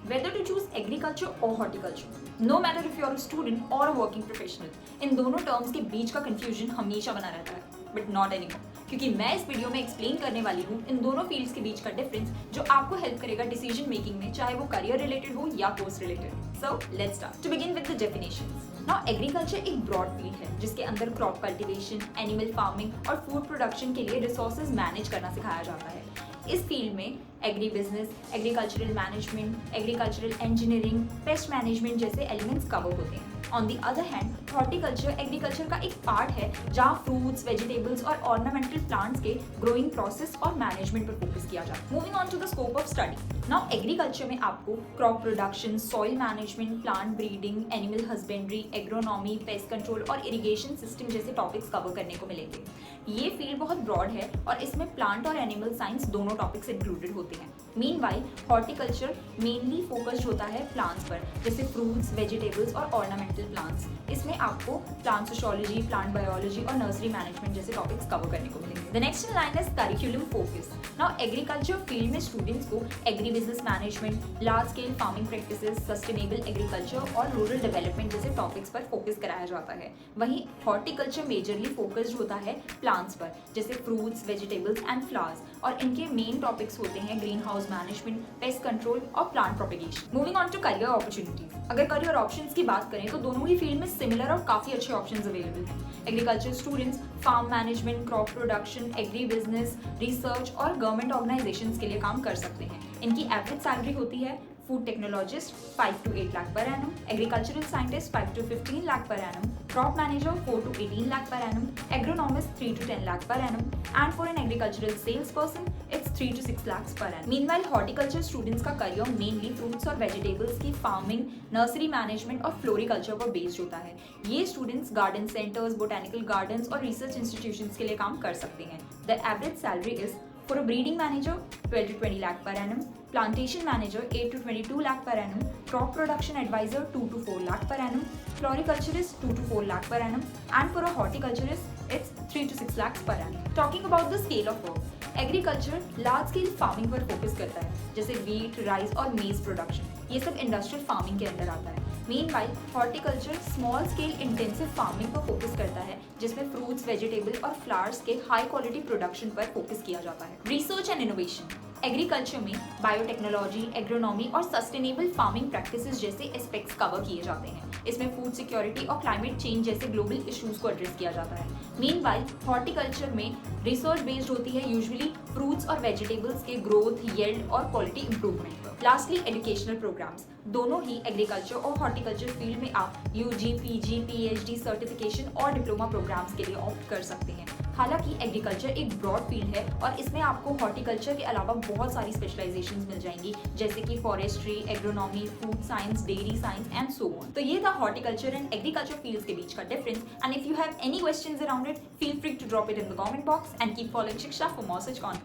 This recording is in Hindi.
Whether to choose agriculture or horticulture, no matter if you are a student or a working professional, इन दोनों टर्म्स के बीच का कंफ्यूजन हमेशा बना रहता है, बट नॉट एनीमोर, क्योंकि मैं इस वीडियो में एक्सप्लेन करने वाली हूँ इन दोनों फील्ड्स के बीच का डिफरेंस जो आपको हेल्प करेगा डिसीजन मेकिंग में, चाहे वो करियर रिलेटेड हो या course related. So let's start. To begin with the definitions. Now agriculture एक ब्रॉड फील्ड है जिसके अंदर क्रॉप कल्टीवेशन, एनिमल फार्मिंग और फूड प्रोडक्शन के लिए रिसोर्सेज मैनेज करना सिखाया जाता है। इस फील्ड में agri business, agricultural management, agricultural engineering, pest management जैसे एलिमेंट्स कवर होते हैं। On the other hand, horticulture agriculture का एक पार्ट है जहाँ फ्रूट्स, वेजिटेबल्स और ऑर्नामेंटल प्लांट्स के ग्रोइंग प्रोसेस और मैनेजमेंट पर फोकस किया जाता है। Moving on to the scope of study. Now agriculture में आपको crop production, soil management, plant breeding, animal husbandry, agronomy, pest control और इरिगेशन सिस्टम जैसे टॉपिक्स कवर करने को मिलेंगे। ये फील्ड बहुत ब्रॉड है और इसमें प्लांट और एनिमल साइंस दोनों टॉपिक्स इंक्लूडेड होते हैं। मीनवाइल हॉर्टिकल्चर मेनली फोकस्ड होता है प्लांट्स पर, जैसे फ्रूट्स, वेजिटेबल्स और ऑर्नामेंटल प्लांट्स। इसमें आपको प्लांट सोशियोलॉजी, प्लांट बायोलॉजी और नर्सरी मैनेजमेंट जैसे टॉपिक्स कवर करने को मिलेंगे। The next in line is curriculum focus. Now agriculture field में स्टूडेंट्स को agri business management, large scale farming practices, sustainable agriculture और रूरल डेवलपमेंट जैसे टॉपिक्स पर फोकस कराया जाता है। वहीं हॉर्टिकल्चर मेजरली फोकस्ड होता है प्लांट्स पर, जैसे फ्रूट्स, वेजिटेबल्स एंड फ्लावर्स, और इनके मेन टॉपिक्स होते हैं green house management, pest control और plant propagation. Moving on to career opportunities. अगर करियर ऑप्शंस की बात करें तो दोनों ही फील्ड में सिमिलर और काफी अच्छे ऑप्शंस अवेलेबल हैं। Agriculture students farm management, crop production, agri business, research और गवर्नमेंट ऑर्गेनाइजेशंस के लिए काम कर सकते हैं। इनकी एवरेज सैलरी होती है food technologist 5 to 8 lakh per annum, agricultural scientist 5 to 15 lakh per annum, crop manager 4 to 18 lakh per annum, agronomist 3 to 10 lakh per annum, and for an agricultural salesperson it's 3 to 6 lakhs per annum. Meanwhile, horticulture students का करियर मेनली फ्रूट्स और वेजिटेबल्स की फार्मिंग, नर्सरी मैनेजमेंट और फ्लोरिकल्चर पर बेस्ड होता है। ये students garden centres, botanical gardens और रिसर्च इंस्टीट्यूशंस के लिए काम कर सकते हैं। The average salary is for a breeding manager 12 to 20 lakh per annum, plantation manager 8 to 22 lakh per annum, crop production advisor 2 to 4 lakh per annum, floriculturist 2 to 4 lakh per annum, and for a horticulturist it's 3 to 6 lakhs per annum. Talking about the scale of work, agriculture large scale farming पर फोकस करता है, जैसे वीट, राइस और मेज प्रोडक्शन। ये सब इंडस्ट्रियल फार्मिंग के अंदर आता है। Meanwhile horticulture small scale intensive farming पर फोकस करता है, जिसमें फ्रूट्स, वेजिटेबल और फ्लावर्स के हाई क्वालिटी प्रोडक्शन पर फोकस किया जाता है। Research and innovation. एग्रीकल्चर में बायोटेक्नोलॉजी, एग्रोनॉमी और सस्टेनेबल फार्मिंग प्रैक्टिसेस जैसे एस्पेक्ट्स कवर किए जाते हैं। इसमें फूड सिक्योरिटी और क्लाइमेट चेंज जैसे ग्लोबल इश्यूज को एड्रेस किया जाता है। मीनवाइल हॉर्टिकल्चर में रिसर्च बेस्ड होती है यूजुअली फ्रूट्स और वेजिटेबल्स के ग्रोथ, यील्ड और क्वालिटी इंप्रूवमेंट पर। Lastly educational programmes. दोनों ही एग्रीकल्चर और हॉर्टिकल्चर फील्ड में आप यूजी, पीजी, पीएचडी सर्टिफिकेशन और डिप्लोमा प्रोग्राम्स के लिए ऑप्ट कर सकते हैं। हालांकि एग्रीकल्चर एक ब्रॉड फील्ड है और इसमें आपको हॉर्टिकल्चर के अलावा बहुत सारी स्पेशलाइजेशंस मिल जाएंगी, जैसे कि forestry, agronomy, food science, dairy science and so on. तो ये था हॉर्टिकल्चर एंड एग्रीकल्चर फील्ड्स के बीच का difference. And if you have any questions around it, feel free to drop it in the comment box and keep following Shiksha for more such content.